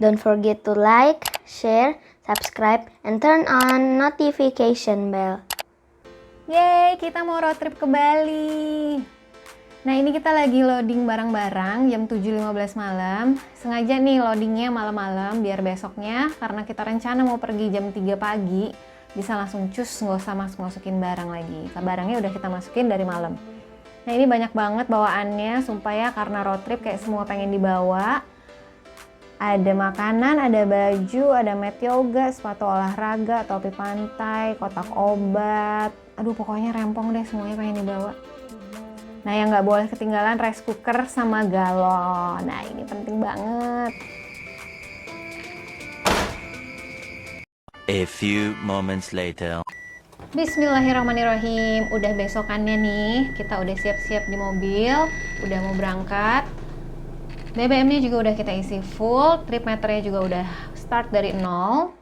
Don't forget to like, share, subscribe, and turn on notification bell. Yeay, kita mau road trip ke Bali. Nah, ini kita lagi loading barang-barang jam 7.15 malam. Sengaja nih loadingnya malam-malam biar besoknya, karena kita rencana mau pergi jam 3 pagi, bisa langsung cus, nggak usah masukin barang lagi. Barangnya udah kita masukin dari malam. Nah, ini banyak banget bawaannya, sumpah ya, karena road trip kayak semua pengen dibawa. Ada makanan, ada baju, ada mat yoga, sepatu olahraga, topi pantai, kotak obat. Aduh, pokoknya rempong deh, semuanya pengen dibawa. Nah, yang nggak boleh ketinggalan rice cooker sama galon. Nah, ini penting banget. A few moments later. Bismillahirrahmanirrahim. Udah besokannya nih, kita udah siap-siap di mobil, udah mau berangkat. BBM-nya juga udah kita isi full, trip meternya juga udah start dari 0.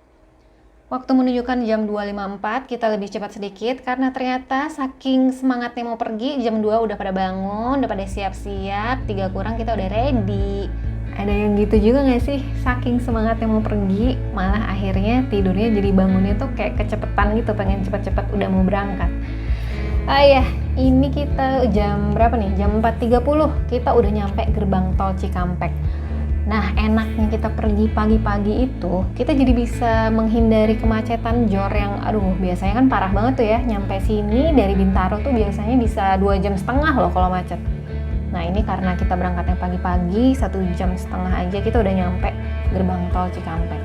Waktu menunjukkan jam 2.54, kita lebih cepat sedikit karena ternyata saking semangatnya mau pergi, jam 2 udah pada bangun, udah pada siap-siap, 3 kurang kita udah ready. Ada yang gitu juga gak sih? Saking semangatnya mau pergi, malah akhirnya tidurnya jadi bangunnya tuh kayak kecepetan gitu, pengen cepet-cepet udah mau berangkat. Ini kita jam berapa nih? Jam 4.30 kita udah nyampe gerbang tol Cikampek. Nah, enaknya kita pergi pagi-pagi itu, kita jadi bisa menghindari kemacetan jor yang biasanya kan parah banget tuh ya. Nyampe sini dari Bintaro tuh biasanya bisa 2,5 jam loh kalau macet. Nah, ini karena kita berangkatnya pagi-pagi, 1,5 jam aja kita udah nyampe gerbang tol Cikampek.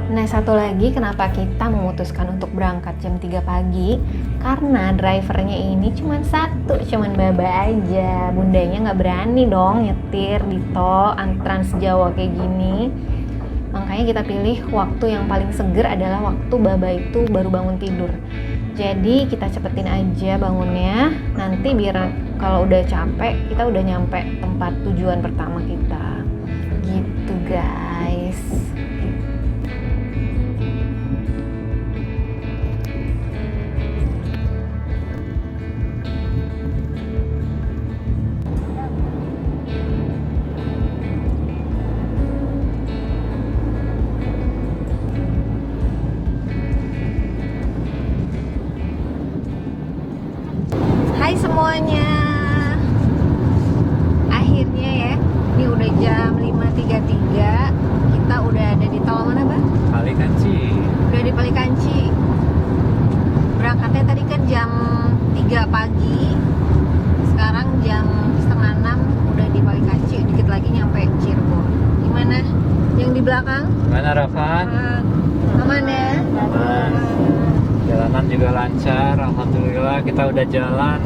Nah, satu lagi kenapa kita memutuskan untuk berangkat jam 3 pagi, karena drivernya ini cuman Baba aja. Bundanya nggak berani dong nyetir di tol Trans Jawa kayak gini. Makanya kita pilih waktu yang paling seger adalah waktu Baba itu baru bangun tidur. Jadi kita cepetin aja bangunnya, nanti biar kalau udah capek kita udah nyampe tempat tujuan pertama kita. Gitu guys. Hai semuanya, akhirnya ya, ini udah jam 5.33, kita udah ada di tol mana Bang? Palikanci. Udah di Palikanci. Berangkatnya tadi kan jam 3 pagi, sekarang jam setengah 6 udah di Palikanci, dikit lagi nyampe Cirebon. Gimana? Yang di belakang? Mana Rafan? Aman ya? Aman. Jalanan juga lancar, alhamdulillah. Kita udah jalan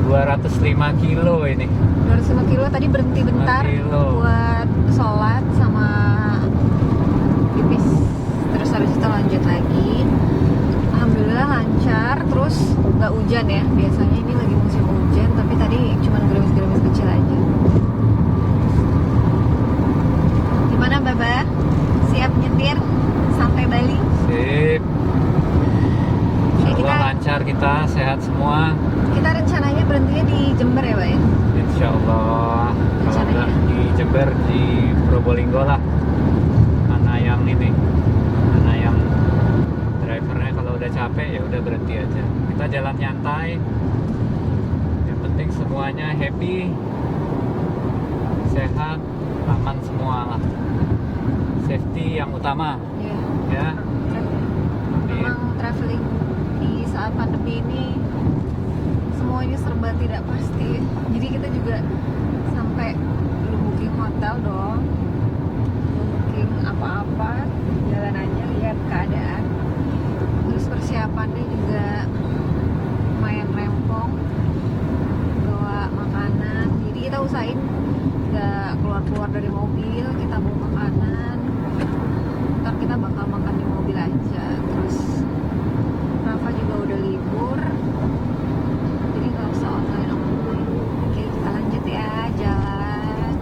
205 kilo ini. 205 kilo, tadi berhenti bentar buat sholat sama pipis, terus habis itu lanjut lagi. Alhamdulillah lancar, terus nggak hujan ya. Biasanya ini lagi musim hujan, tapi tadi cuma gerimis-gerimis kecil aja. Gimana Baba? Siap nyetir sampai Bali? Sip. Insyaallah lancar, kita sehat semua. Kita rencananya berhentinya di Jember ya Pak ya? Insyaallah. Kalau nggak di Jember, di Probolinggo lah. Mana yang drivernya kalau udah capek ya udah berhenti aja. Kita jalan nyantai. Yang penting semuanya happy, sehat, aman semua lah. Safety yang utama. Ya. Memang traveling di saat pandemi ini semuanya serba tidak pasti, jadi kita juga sampai belum booking hotel dong, belum booking apa-apa, jalan aja lihat keadaan. Terus persiapannya juga lumayan rempong, bawa makanan, jadi kita usahain nggak keluar-keluar dari mobil, kita bawa makanan, ntar kita bakal makan di mobil aja. Terus Rafa juga udah libur, jadi nggak usah online. Oke, kita lanjut ya jalan.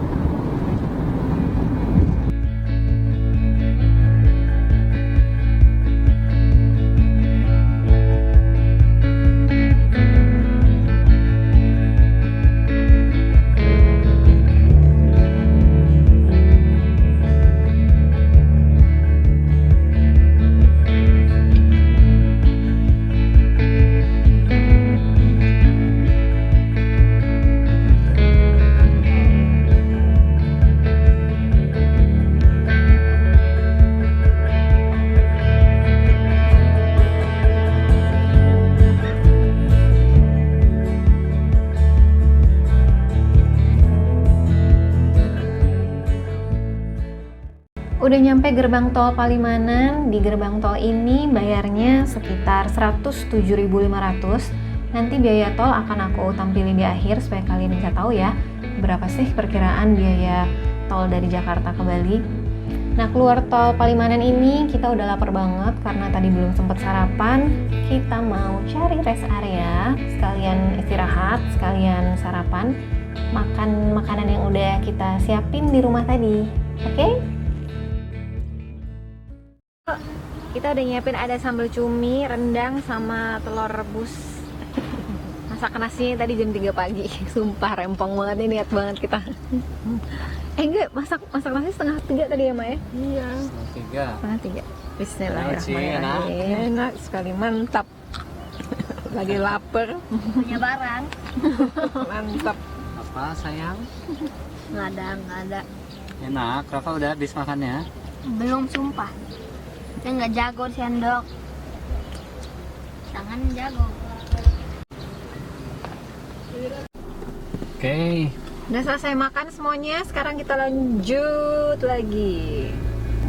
udah nyampe gerbang tol Palimanan. Di gerbang tol ini bayarnya sekitar 107.500. Nanti biaya tol akan aku tampilin di akhir supaya kalian bisa tahu ya berapa sih perkiraan biaya tol dari Jakarta ke Bali. Nah, keluar tol Palimanan ini kita udah lapar banget karena tadi belum sempat sarapan. Kita mau cari rest area, sekalian istirahat, sekalian sarapan, makan makanan yang udah kita siapin di rumah tadi. Oke? Kita udah nyiapin ada sambal cumi, rendang, sama telur rebus. Masak nasinya tadi jam 3 pagi. Sumpah rempong banget nih, niat banget kita. Enggak, masak nasi 2:30 tadi ya, Ma ya? Iya. 3. 2:30. Bismillahirrahmanirrahim. Enak sekali, mantap. Lagi lapar. Punya barang. Mantap. Apa sayang? Nggak ada. Enak, Rafa udah habis makannya? Belum, sumpah. Saya nggak jago di sendok. Tangan jago. Oke. Udah selesai makan semuanya, sekarang kita lanjut lagi.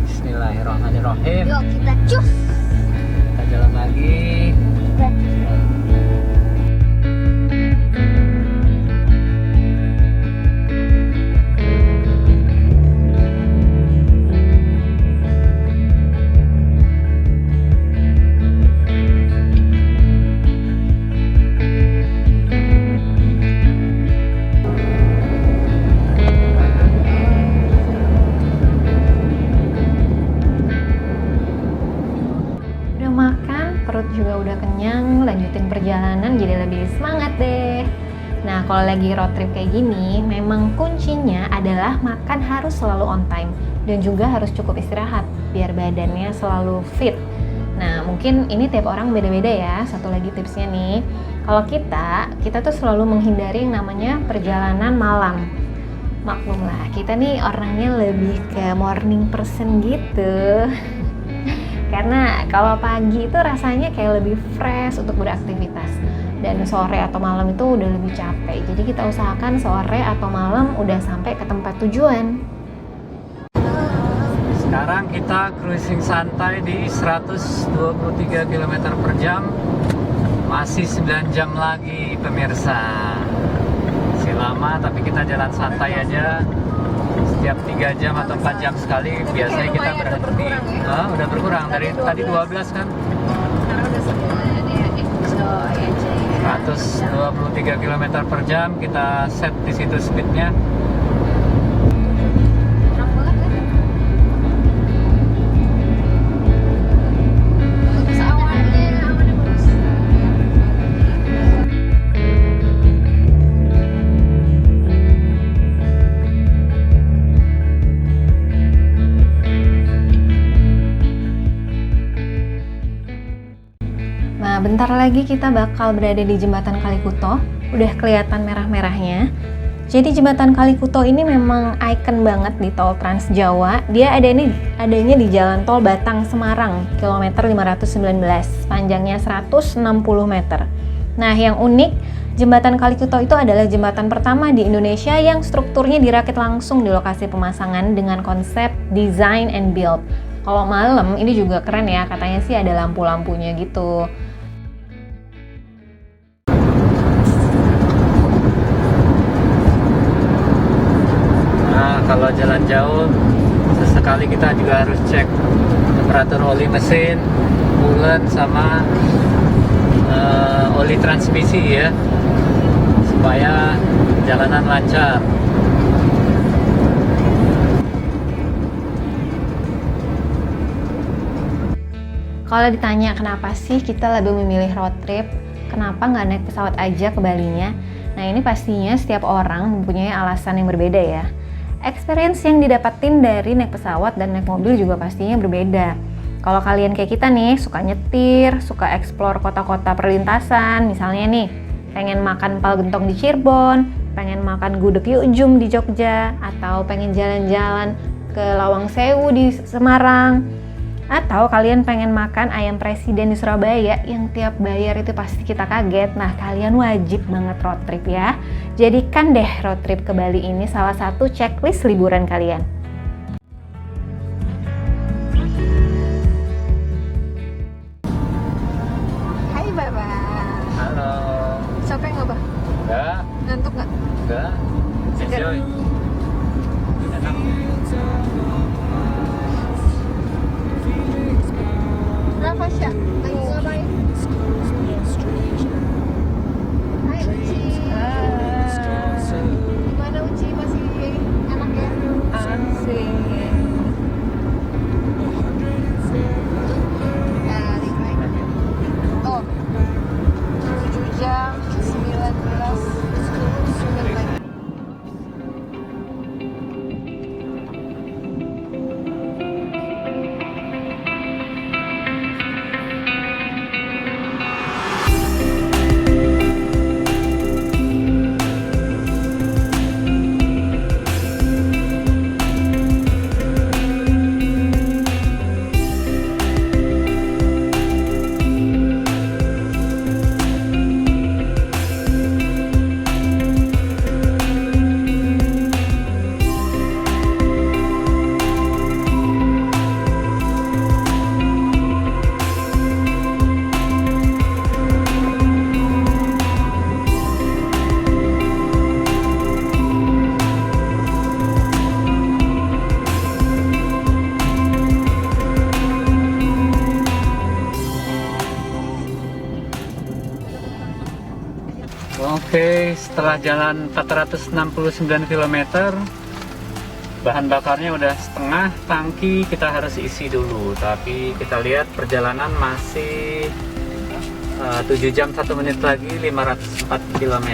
Bismillahirrahmanirrahim. Yuk kita cus. Kita jalan lagi. Udah makan, perut juga udah kenyang, lanjutin perjalanan jadi lebih semangat deh. Nah, kalau lagi road trip kayak gini, memang kuncinya adalah makan harus selalu on time dan juga harus cukup istirahat biar badannya selalu fit. Nah, mungkin ini tiap orang beda-beda ya. Satu lagi tipsnya nih, kalau kita tuh selalu menghindari yang namanya perjalanan malam. Maklum lah, kita nih orangnya lebih ke morning person gitu. Karena kalau pagi itu rasanya kayak lebih fresh untuk beraktivitas, dan sore atau malam itu udah lebih capek. Jadi kita usahakan sore atau malam udah sampai ke tempat tujuan. Sekarang kita cruising santai di 123 km per jam. Masih 9 jam lagi pemirsa. Masih lama tapi kita jalan santai aja. Setiap 3 jam atau 4 jam sekali biasanya kita berhenti. Udah berkurang dari tadi 12 kan. Sekarang udah 123 km per jam kita set di situ speednya. Nah, bentar lagi kita bakal berada di jembatan Kalikuto. Udah kelihatan merah-merahnya. Jadi jembatan Kalikuto ini memang ikon banget di tol Trans Jawa. Dia adanya di Jalan Tol Batang Semarang, kilometer 519, panjangnya 160 meter. Nah, yang unik, jembatan Kalikuto itu adalah jembatan pertama di Indonesia yang strukturnya dirakit langsung di lokasi pemasangan dengan konsep design and build. Kalau malam ini juga keren ya, katanya sih ada lampu-lampunya gitu. Kalau jalan jauh, sesekali kita juga harus cek temperatur oli mesin, coolant, sama oli transmisi ya, supaya jalanan lancar. Kalau ditanya kenapa sih kita lebih memilih road trip, kenapa nggak naik pesawat aja ke Balinya? Nah, ini pastinya setiap orang mempunyai alasan yang berbeda ya. Experience yang didapatin dari naik pesawat dan naik mobil juga pastinya berbeda. Kalau kalian kayak kita nih, suka nyetir, suka explore kota-kota perlintasan, misalnya nih, pengen makan empal gentong di Cirebon, pengen makan gudeg Yukjum di Jogja, atau pengen jalan-jalan ke Lawang Sewu di Semarang, atau kalian pengen makan ayam presiden di Surabaya yang tiap bayar itu pasti kita kaget. Nah, kalian wajib banget road trip ya. Jadikan deh road trip ke Bali ini salah satu checklist liburan kalian. Ngantuk nggak? Enggak. Segar. Enjoy. Enak. Berapa Syah? Lagi ngapain? Hai Uci. Gimana Uci? Masih enak ya? Asik. Balik lagi. Oh, 7 jam 19 menit lagi. Oke, setelah jalan 469 km, bahan bakarnya udah setengah tangki, kita harus isi dulu. Tapi kita lihat perjalanan masih 7 jam 1 menit lagi, 504 km.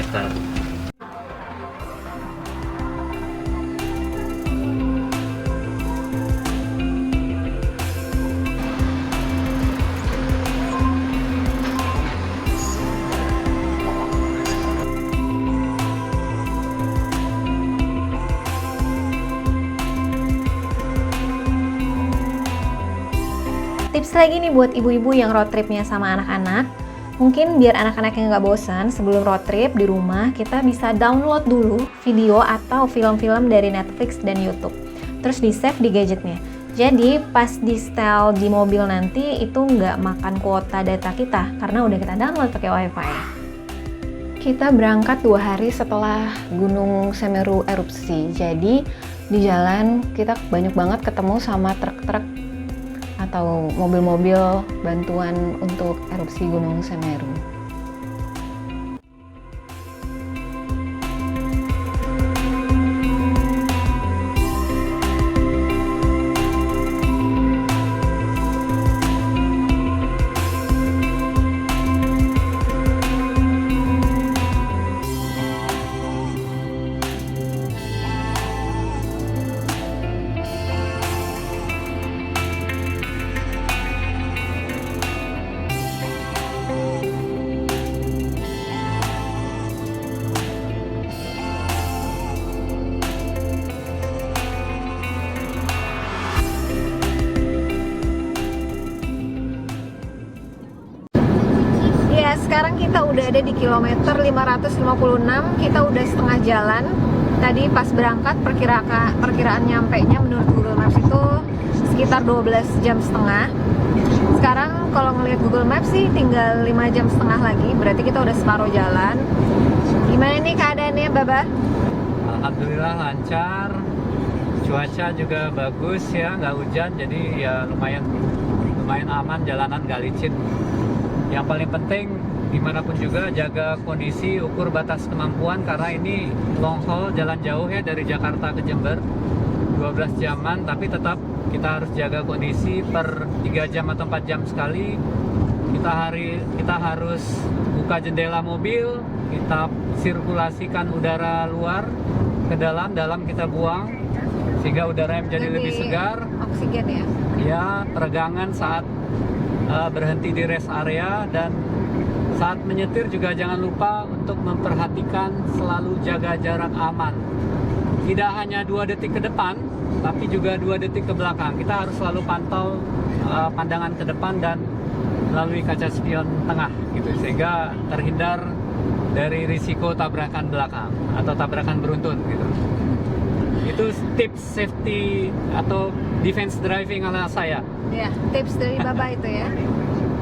Tips lagi nih buat ibu-ibu yang road tripnya sama anak-anak. Mungkin biar anak-anaknya nggak bosan sebelum road trip di rumah, kita bisa download dulu video atau film-film dari Netflix dan YouTube. Terus di-save di gadgetnya. Jadi pas di setel di mobil nanti itu nggak makan kuota data kita karena udah kita download pakai WiFi. Kita berangkat 2 hari setelah Gunung Semeru erupsi. Jadi di jalan kita banyak banget ketemu sama truk-truk atau mobil-mobil bantuan untuk erupsi Gunung Semeru. Sekarang kita udah ada di kilometer 556, kita udah setengah jalan. Tadi pas berangkat perkiraan nyampenya menurut Google Maps itu sekitar 12 jam setengah. Sekarang kalau ngelihat Google Maps sih tinggal 5 jam setengah lagi, berarti kita udah separuh jalan. Gimana nih keadaannya Baba? Alhamdulillah lancar, cuaca juga bagus ya, nggak hujan, jadi ya lumayan aman, jalanan nggak licin. Yang paling penting dimanapun juga jaga kondisi, ukur batas kemampuan karena ini long haul, jalan jauh ya dari Jakarta ke Jember, 12 jaman, tapi tetap kita harus jaga kondisi per 3 jam atau 4 jam sekali. Kita harus buka jendela mobil, kita sirkulasikan udara luar ke dalam kita buang sehingga udaranya menjadi lebih segar. Oksigen ya? Ya, peregangan saat berhenti di rest area, dan saat menyetir juga jangan lupa untuk memperhatikan selalu jaga jarak aman. Tidak hanya 2 detik ke depan, tapi juga 2 detik ke belakang. Kita harus selalu pantau pandangan ke depan dan melalui kaca spion tengah gitu, sehingga terhindar dari risiko tabrakan belakang atau tabrakan beruntun gitu. Itu tips safety atau defense driving ala saya. Ya, tips dari Bapak itu ya.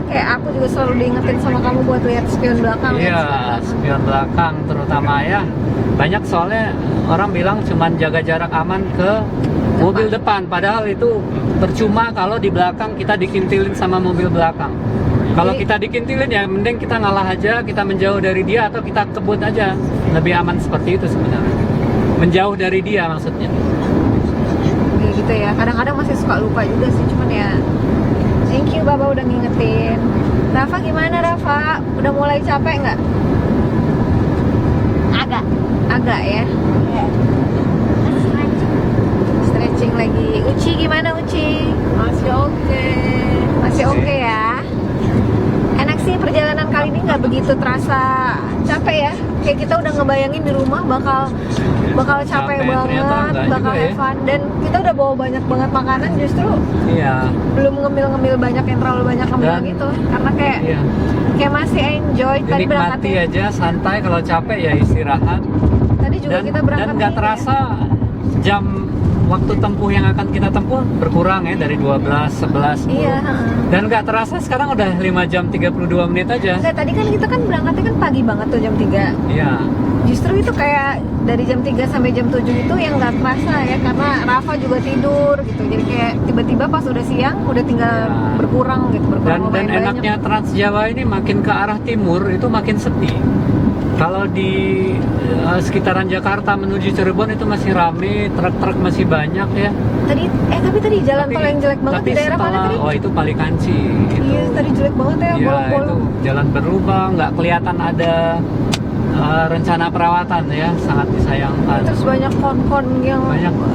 kayak aku juga selalu diingetin sama kamu buat lihat spion belakang. Iya, spion belakang terutama ya. Banyak soalnya orang bilang cuman jaga jarak aman ke mobil depan, padahal itu percuma kalau di belakang kita dikintilin sama mobil belakang. Kalau kita dikintilin ya mending kita ngalah aja, kita menjauh dari dia atau kita kebut aja. Lebih aman seperti itu sebenarnya. Menjauh dari dia maksudnya. Kayak gitu ya. Kadang-kadang masih suka lupa juga sih, cuman ya thank you Baba udah ngingetin. Rafa gimana Rafa? Udah mulai capek nggak? Agak ya. Stretching lagi. Uci gimana Uci? Masih oke ya. Enak sih perjalanan kali ini nggak begitu terasa capek ya. Kayak kita udah ngebayangin di rumah bakal capek banget, bakal have fun. Dan kita udah bawa banyak banget makanan, justru belum ngemil-ngemil banyak yang terlalu banyak ngemil gitu. Karena kayak masih enjoy. Tadi Nikmati aja, santai. Kalau capek ya istirahat. Tadi juga kita berangkat dan nggak terasa jam waktu tempuh yang akan kita tempuh berkurang ya dari 12, 11, 10. Iya. Dan nggak terasa sekarang udah 5 jam 32 menit aja. Enggak, tadi kan kita kan berangkatnya kan pagi banget tuh jam 3. Iya. Justru itu kayak dari jam 3 sampai jam 7 itu yang nggak terasa ya, karena Rafa juga tidur gitu. Jadi kayak tiba-tiba pas udah siang udah tinggal berkurang gitu, berkurang Dan enaknya Trans Jawa ini makin ke arah timur itu makin sepi. Kalau di sekitaran Jakarta menuju Cirebon itu masih rame, truk-truk masih banyak ya. Tapi tadi jalan tol yang jelek banget di daerah mana tadi? Oh itu Palikanci. Iya, tadi jelek banget ya, bolong-bolong. Itu jalan berlubang, nggak kelihatan ada rencana perawatan ya, sangat disayangkan. Terus banyak kon-kon yang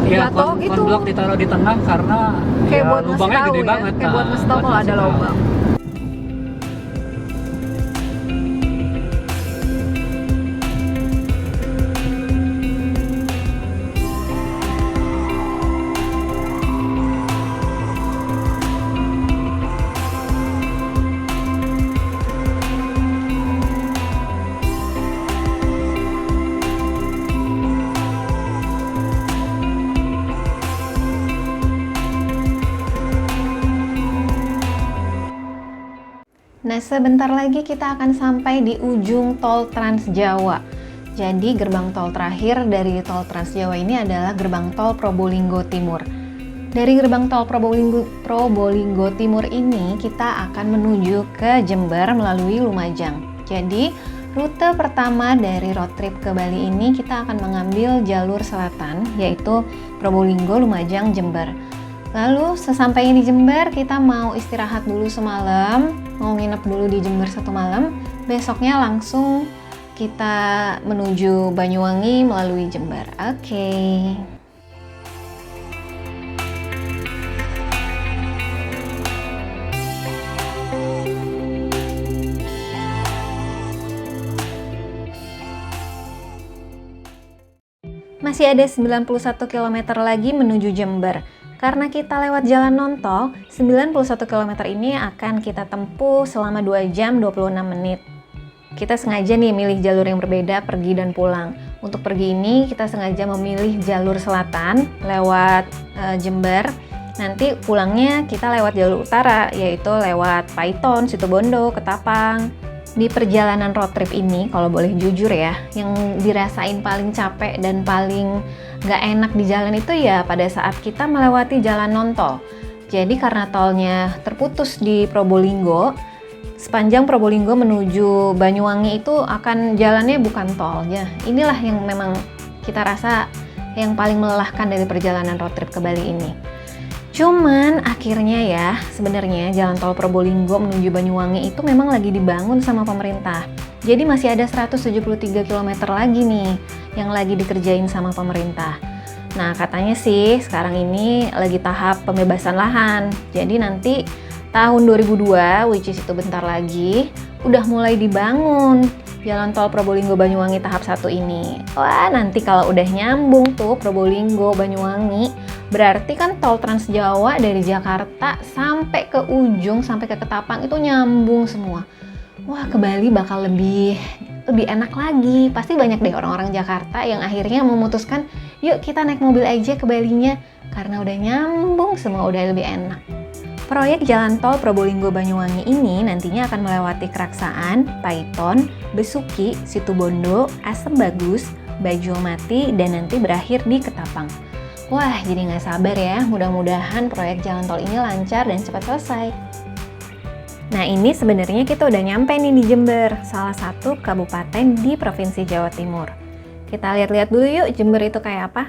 jatuh gitu. Kon blok ditaruh di tengah karena kayak buat lubangnya ngasih tahu gede ya, banget. kayak buat ngasih tahu kalau ada lubang. Nah, sebentar lagi kita akan sampai di ujung tol Trans Jawa. Jadi gerbang tol terakhir dari tol Trans Jawa ini adalah gerbang tol Probolinggo Timur. Dari gerbang tol Probolinggo Timur ini kita akan menuju ke Jember melalui Lumajang. Jadi rute pertama dari road trip ke Bali ini kita akan mengambil jalur selatan, yaitu Probolinggo, Lumajang, Jember. Lalu sesampainya di Jember kita mau istirahat dulu semalam, mau nginep dulu di Jember 1 malam. Besoknya langsung kita menuju Banyuwangi melalui Jember. Oke. Masih ada 91 km lagi menuju Jember. Karena kita lewat jalan non-tol, 91 km ini akan kita tempuh selama 2 jam 26 menit. Kita sengaja nih milih jalur yang berbeda pergi dan pulang. Untuk pergi ini kita sengaja memilih jalur selatan lewat Jember. Nanti pulangnya kita lewat jalur utara, yaitu lewat Paiton, Situbondo, Ketapang. Di perjalanan road trip ini, kalau boleh jujur ya, yang dirasain paling capek dan paling gak enak di jalan itu ya pada saat kita melewati jalan non-tol. Jadi karena tolnya terputus di Probolinggo, sepanjang Probolinggo menuju Banyuwangi itu akan jalannya bukan tol ya. Inilah yang memang kita rasa yang paling melelahkan dari perjalanan road trip ke Bali ini. Cuman akhirnya ya, sebenarnya jalan tol Probolinggo menuju Banyuwangi itu memang lagi dibangun sama pemerintah. Jadi masih ada 173 km lagi nih yang lagi dikerjain sama pemerintah. Nah, katanya sih sekarang ini lagi tahap pembebasan lahan. Jadi nanti tahun 2002, which is itu bentar lagi, udah mulai dibangun jalan tol Probolinggo Banyuwangi tahap 1 ini. Wah, nanti kalau udah nyambung tuh Probolinggo Banyuwangi, berarti kan tol Trans Jawa dari Jakarta sampai ke ujung, sampai ke Ketapang itu nyambung semua. Wah, ke Bali bakal lebih enak lagi. Pasti banyak deh orang-orang Jakarta yang akhirnya memutuskan, yuk kita naik mobil aja ke Balinya, karena udah nyambung semua, udah lebih enak. Proyek jalan tol Probolinggo Banyuwangi ini nantinya akan melewati Keraksaan, Paiton, Besuki, Situbondo, Asem Bagus, Bajulmati, dan nanti berakhir di Ketapang. Wah, jadi nggak sabar ya, mudah-mudahan proyek jalan tol ini lancar dan cepat selesai. Nah, ini sebenarnya kita udah nyampe nih di Jember, salah satu kabupaten di Provinsi Jawa Timur. Kita lihat-lihat dulu yuk Jember itu kayak apa.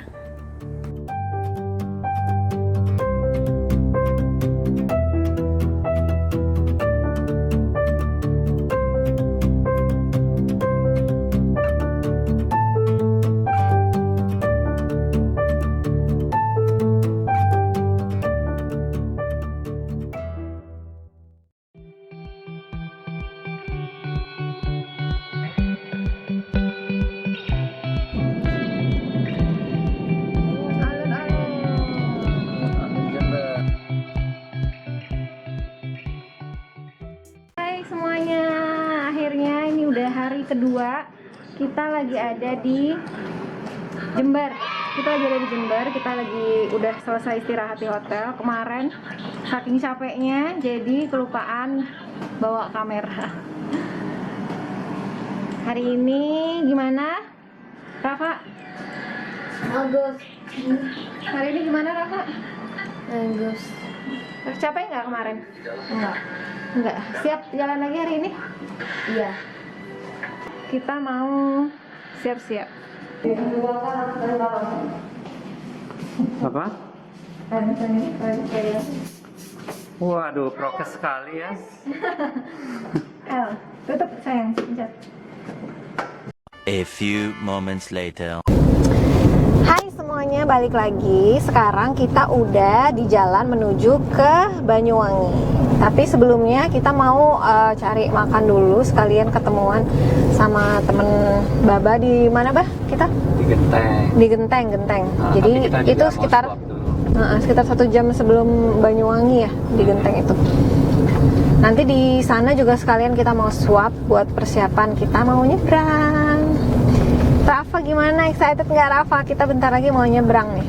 Semuanya, akhirnya ini udah hari kedua kita lagi ada di Jember. Kita lagi udah selesai istirahat di hotel. Kemarin saking capeknya jadi kelupaan bawa kamera. Hari ini gimana, Rafa? Bagus. Hari ini gimana, Rafa? Bagus. Capek nggak kemarin? Enggak. Siap jalan lagi hari ini? Iya. Kita mau siap-siap. Apa? Waduh, prokes sekali ya. El, tutup sayang, pencet. A few moments later. Hai semuanya, balik lagi. Sekarang kita udah di jalan menuju ke Banyuwangi. Tapi sebelumnya kita mau cari makan dulu, sekalian ketemuan sama temen Baba di mana, Bah? Kita? Di Genteng. Di Genteng. Nah, Jadi tapi kita itu juga mau sekitar swap dulu. sekitar 1 jam sebelum Banyuwangi ya, di Genteng itu. Nanti di sana juga sekalian kita mau swap buat persiapan kita mau nyebrang. Rafa gimana? Excited nggak Rafa? Kita bentar lagi mau nyebrang nih.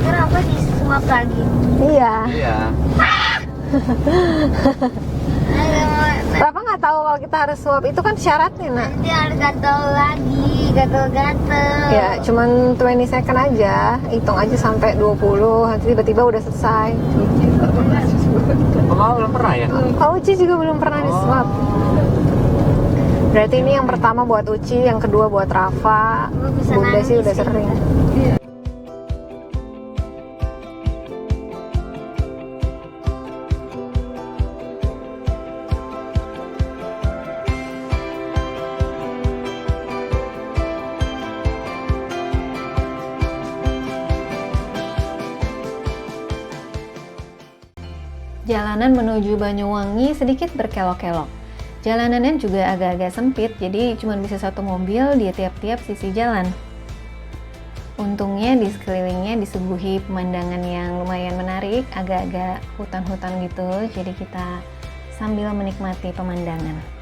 Kenapa disuap lagi? Iya. Iya. Rafa nggak tahu kalau kita harus swap, itu kan syaratnya, nak. Nanti harus gatel lagi, gatel-gatel. Ya, cuman 20 second aja. Hitung aja sampai 20, nanti tiba-tiba udah selesai. Kamu belum pernah ya? Oh, Uci juga belum pernah di swap. Berarti ini yang pertama buat Uci, yang kedua buat Rafa. Bunda sih udah sering. Jalanan menuju Banyuwangi sedikit berkelok-kelok. Jalanannya juga agak-agak sempit, jadi cuma bisa satu mobil di tiap-tiap sisi jalan. Untungnya di sekelilingnya disuguhi pemandangan yang lumayan menarik, agak-agak hutan-hutan gitu, jadi kita sambil menikmati pemandangan.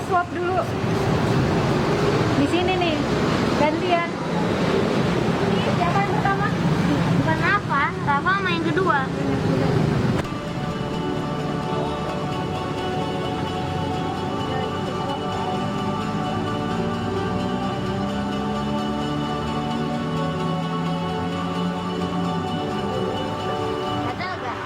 Swap dulu di sini nih, gantian. Ini siapa yang pertama? Bukan Rafa, Rafa sama yang kedua. Gatel gak?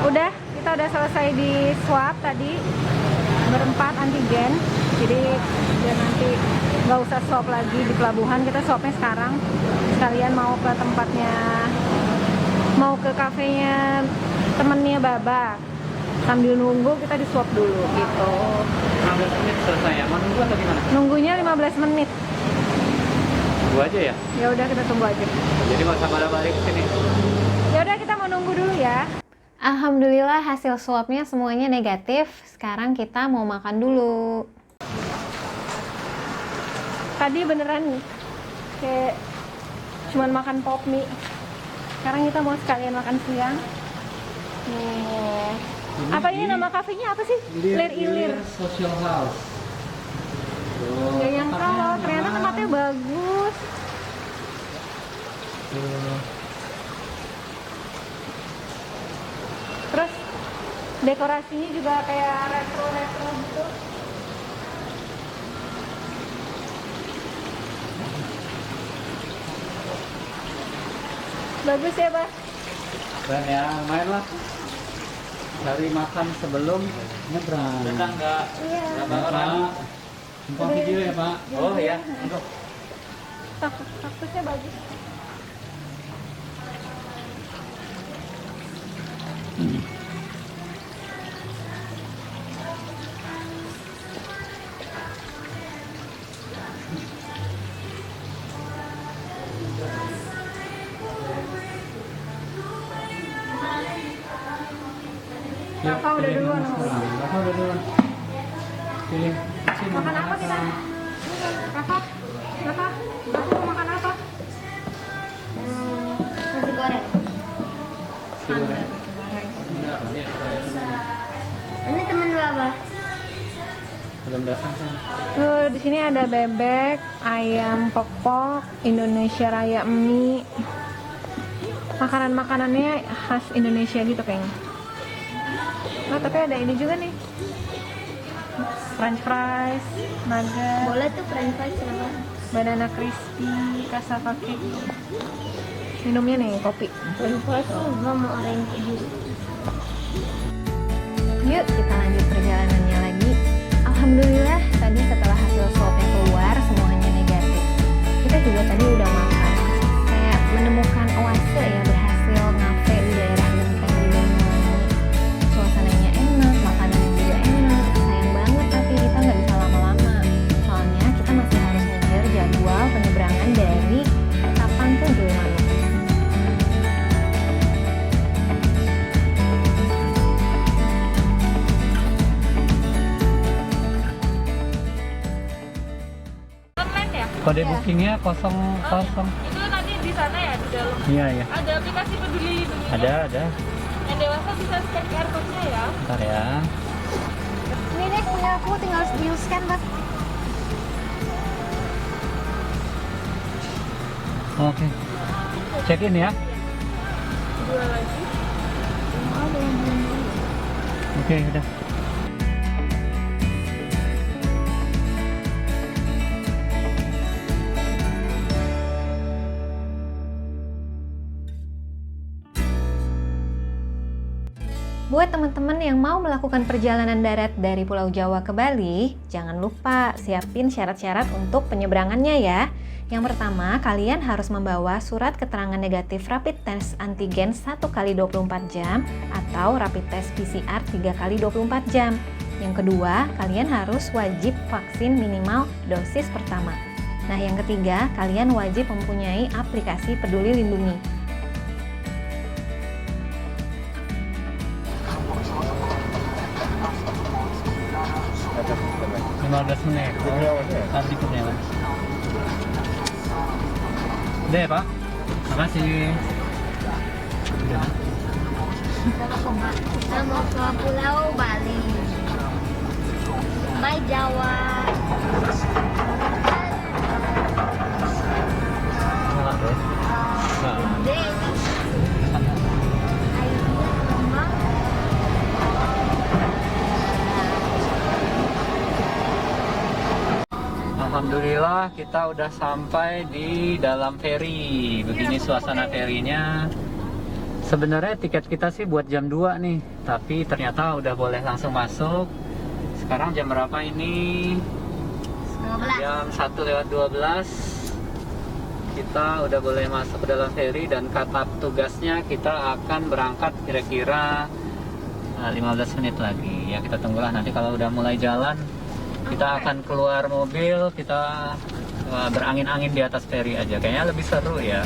Udah, kita udah selesai di swap tadi. berempat antigen, jadi biar nanti nggak usah swab lagi di pelabuhan, kita swabnya sekarang sekalian mau ke tempatnya, mau ke kafenya temennya Babak, sambil nunggu kita di swab dulu gitu. 15 menit selesai ya? Mau nunggu atau gimana? Nunggunya 15 menit. Tunggu aja ya? Ya udah kita tunggu aja. Jadi nggak usah balik ke sini. Ya udah kita mau nunggu dulu ya. Alhamdulillah hasil swabnya semuanya negatif. Sekarang kita mau makan dulu. Tadi beneran kayak cuman makan pop mie. Sekarang kita mau sekalian makan siang. Nih. Apa ini nama kafenya apa sih? Lir Ilir. Social House. Gak nyangka loh, ternyata tempatnya bagus. Terus dekorasinya juga kayak retro-retro gitu. Bagus ya, Bah? Dan ya, main lah. Cari makan sebelum nyebrang. Datang nggak? Iya. Pak. Jempol video ya, Pak. Oh ya. Untuk Kaktusnya bagus. Kakak udah duluan. Kakak udah duluan. Pilih. Makan apa kita? Kakak? Kakak? Aku mau makan apa? Nasi goreng. Ini temen lu apa? Belum datang kan? Tuh, di sini ada bebek, ayam pokpok, Indonesia Raya mie. Makanan-makanannya khas Indonesia gitu kayaknya. Nah, tapi ada ini juga nih. French fries, nugget, Boleh tuh french fries apa? banana crispy, cassava cake. Minumnya nih kopi. French fries tuh gua mau orange juice. Yuk kita lanjut perjalanannya lagi. Alhamdulillah tadi setelah hasil swabnya keluar semuanya negatif. Kita juga tadi udah makan, kayak menemukan oase ya, berhasil ngafe di daerah Genteng di Banyuwangi. Suasananya enak, makanannya juga enak. Sayang banget tapi kita nggak bisa lama-lama, soalnya kita masih harus ngejar jadwal penyeberangan dari Ketapang ke Gilimanuk. Kode bookingnya 00. Itu tadi di sana ya, di dalam. Iya ya. Ada aplikasi Peduli Lindungi. Ada. Yang dewasa bisa scan QR code-nya ya. Bentar ya. Ini nih punya aku, tinggal di scan Mas. Oke. Check in ya. Dua lagi. Oke, udah. Buat teman-teman yang mau melakukan perjalanan darat dari Pulau Jawa ke Bali, jangan lupa siapin syarat-syarat untuk penyeberangannya ya. Yang pertama, kalian harus membawa surat keterangan negatif rapid test antigen 1x24 jam atau rapid test PCR 3x24 jam. Yang kedua, kalian harus wajib vaksin minimal dosis pertama. Nah, yang ketiga, kalian wajib mempunyai aplikasi Peduli Lindungi. 15 menit. Tadi berikutnya. Udah ya Pak? Makasih. Udah. Kita mau ke Pulau Bali. Bye Jawa. Gede ini. Airnya lemah. Alhamdulillah kita udah sampai di dalam ferry. Begini suasana ferinya. Sebenarnya tiket kita sih buat jam 2 nih, tapi ternyata udah boleh langsung masuk. Sekarang jam berapa ini? Jam 1:12. Kita udah boleh masuk ke dalam ferry dan kata tugasnya kita akan berangkat kira-kira 15 menit lagi. Ya kita tunggulah nanti kalau udah mulai jalan. Kita akan keluar mobil, kita berangin-angin di atas ferry aja. Kayaknya lebih seru ya.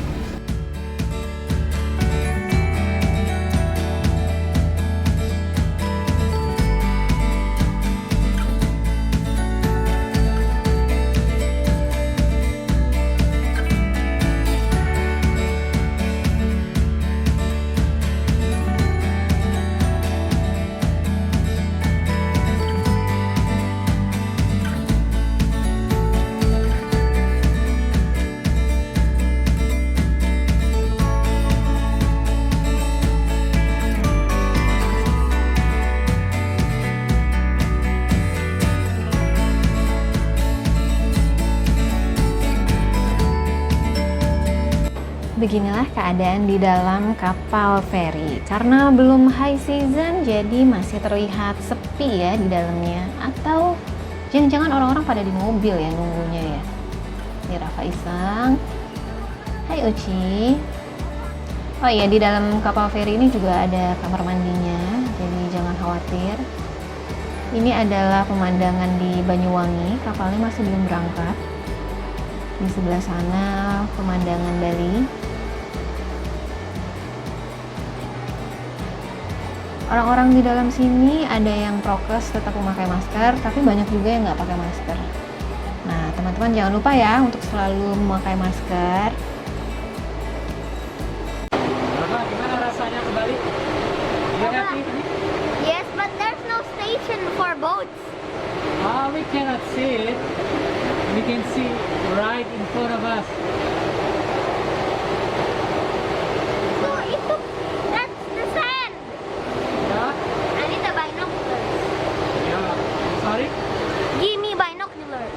Beginilah keadaan di dalam kapal feri. Karena belum high season, jadi masih terlihat sepi ya di dalamnya. Atau jangan-jangan orang-orang pada di mobil ya nunggunya ya. Ini Rafa Iseng. Hai Uci. Oh iya, di dalam kapal feri ini juga ada kamar mandinya, jadi jangan khawatir. Ini adalah pemandangan di Banyuwangi. Kapalnya masih belum berangkat. Di sebelah sana pemandangan Bali. Orang-orang di dalam sini ada yang prokes tetap memakai masker, tapi banyak juga yang nggak pakai masker. Nah, teman-teman jangan lupa ya untuk selalu memakai masker. Bapak, gimana rasanya ke Bali? You happy? Yes, but there's no station for boats. We cannot see it. We can see right in front of us. So that's the sand. Yeah? I need the binoculars. Yeah. Sorry? Give me binoculars.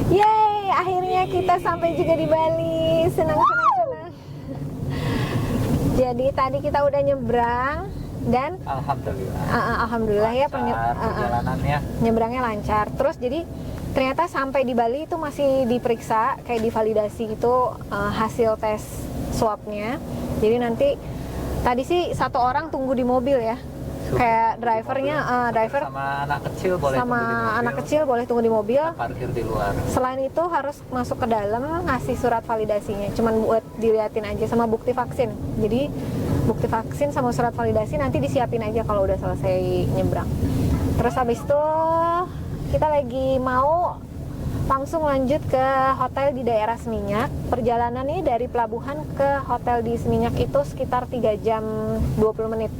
Yeay, akhirnya kita sampai juga di Bali. Senang. Jadi tadi kita udah nyebrang dan Alhamdulillah. alhamdulillah ya Perjalanannya. nyebrangnya lancar. Terus jadi ternyata sampai di Bali itu masih diperiksa kayak divalidasi itu hasil tes swabnya. Jadi nanti tadi sih satu orang tunggu di mobil ya. Kayak drivernya, driver sama anak kecil boleh sama tunggu di mobil. anak kecil boleh tunggu di mobil. Parkir di luar. Selain itu harus masuk ke dalam ngasih surat validasinya, cuman buat diliatin aja sama bukti vaksin. Jadi bukti vaksin sama surat validasi nanti disiapin aja kalau udah selesai nyebrang. Terus habis itu kita lagi mau langsung lanjut ke hotel di daerah Seminyak. Perjalanannya dari pelabuhan ke hotel di Seminyak itu sekitar 3 jam 20 menit.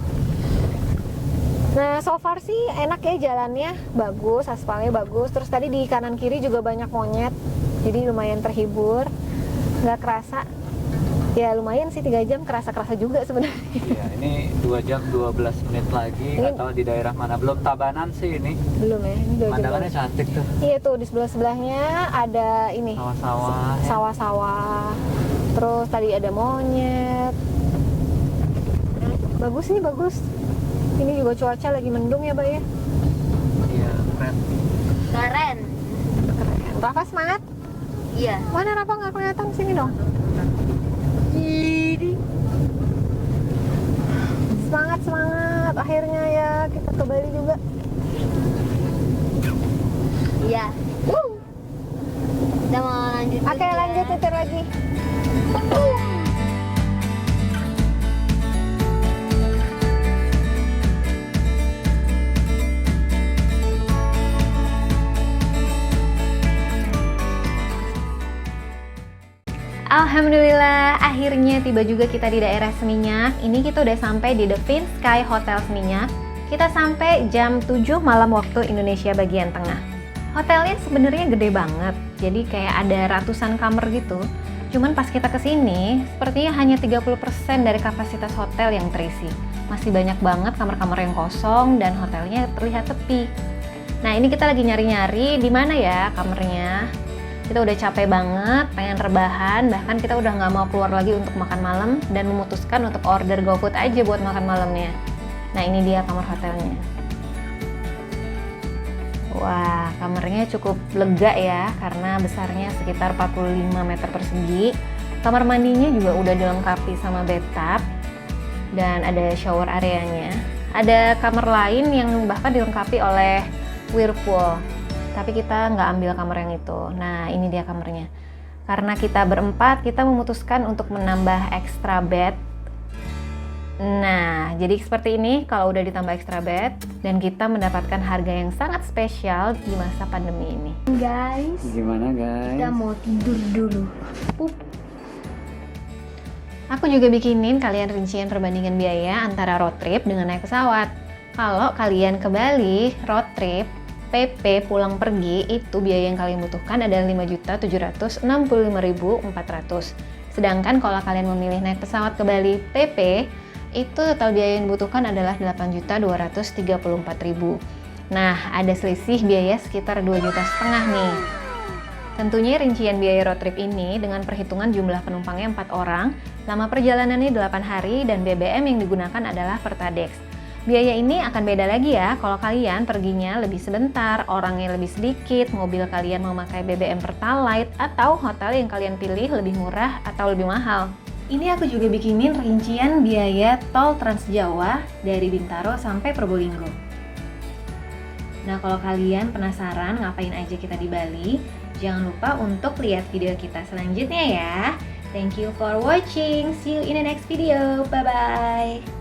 Nah, so far sih enak ya jalannya, bagus, aspalnya bagus. Terus tadi di kanan kiri juga banyak monyet, jadi lumayan terhibur, nggak kerasa. Ya lumayan sih 3 jam, kerasa juga sebenarnya. Iya, ini 2 jam 12 menit lagi. Nggak tahu di daerah mana. Belum Tabanan sih ini. Belum ya, ini 2 jam. Pemandangannya cantik tuh. Iya tuh di sebelahnya ada ini Sawah-sawah. ya. sawah-sawah. Terus tadi ada monyet. Bagus nih, bagus. Ini juga cuaca lagi mendung ya, Mbak ya. Iya, keren. Keren. Rafa semangat? Iya. Mana Rafa nggak kelihatan, sini dong. semangat semangat. Akhirnya ya kita ke Bali juga. Iya. Kita mau lanjut. Oke, lanjut nyetir lagi. Alhamdulillah, akhirnya tiba juga kita di daerah Seminyak. Ini kita udah sampai di The Fin Sky Hotel Seminyak. Kita sampai jam 7 malam waktu Indonesia bagian tengah. Hotelnya sebenarnya gede banget, jadi kayak ada ratusan kamar gitu. Cuman pas kita kesini, sepertinya hanya 30% dari kapasitas hotel yang terisi. Masih banyak banget kamar-kamar yang kosong dan hotelnya terlihat sepi. Nah, ini kita lagi nyari-nyari di mana ya kamarnya. Kita udah capek banget, pengen rebahan, bahkan kita udah nggak mau keluar lagi untuk makan malam dan memutuskan untuk order GoFood aja buat makan malamnya. Nah, ini dia kamar hotelnya. Wah, kamarnya cukup lega ya, karena besarnya sekitar 45 meter persegi. Kamar mandinya juga udah dilengkapi sama bathtub dan ada shower areanya. Ada kamar lain yang bahkan dilengkapi oleh whirlpool. Tapi kita nggak ambil kamar yang itu. Nah, ini dia kamarnya. Karena kita berempat, kita memutuskan untuk menambah extra bed. Nah, jadi seperti ini kalau udah ditambah extra bed. Dan kita mendapatkan harga yang sangat spesial di masa pandemi ini. Guys, Gimana guys? kita mau tidur dulu. Aku juga bikinin kalian rincian perbandingan biaya antara road trip dengan naik pesawat. Kalau kalian ke Bali, road trip, PP pulang pergi itu biaya yang kalian butuhkan adalah 5.765.400. Sedangkan kalau kalian memilih naik pesawat ke Bali PP, itu total biaya yang dibutuhkan adalah 8.234.000. Nah, ada selisih biaya sekitar 2,5 juta nih. Tentunya rincian biaya road trip ini dengan perhitungan jumlah penumpangnya 4 orang, lama perjalanannya 8 hari, dan BBM yang digunakan adalah Pertadex. Biaya ini akan beda lagi ya kalau kalian perginya lebih sebentar, orangnya lebih sedikit, mobil kalian memakai BBM Pertalite, atau hotel yang kalian pilih lebih murah atau lebih mahal. Ini aku juga bikinin rincian biaya tol Trans Jawa dari Bintaro sampai Probolinggo. Nah, kalau kalian penasaran ngapain aja kita di Bali, jangan lupa untuk lihat video kita selanjutnya ya. Thank you for watching. See you in the next video. Bye-bye.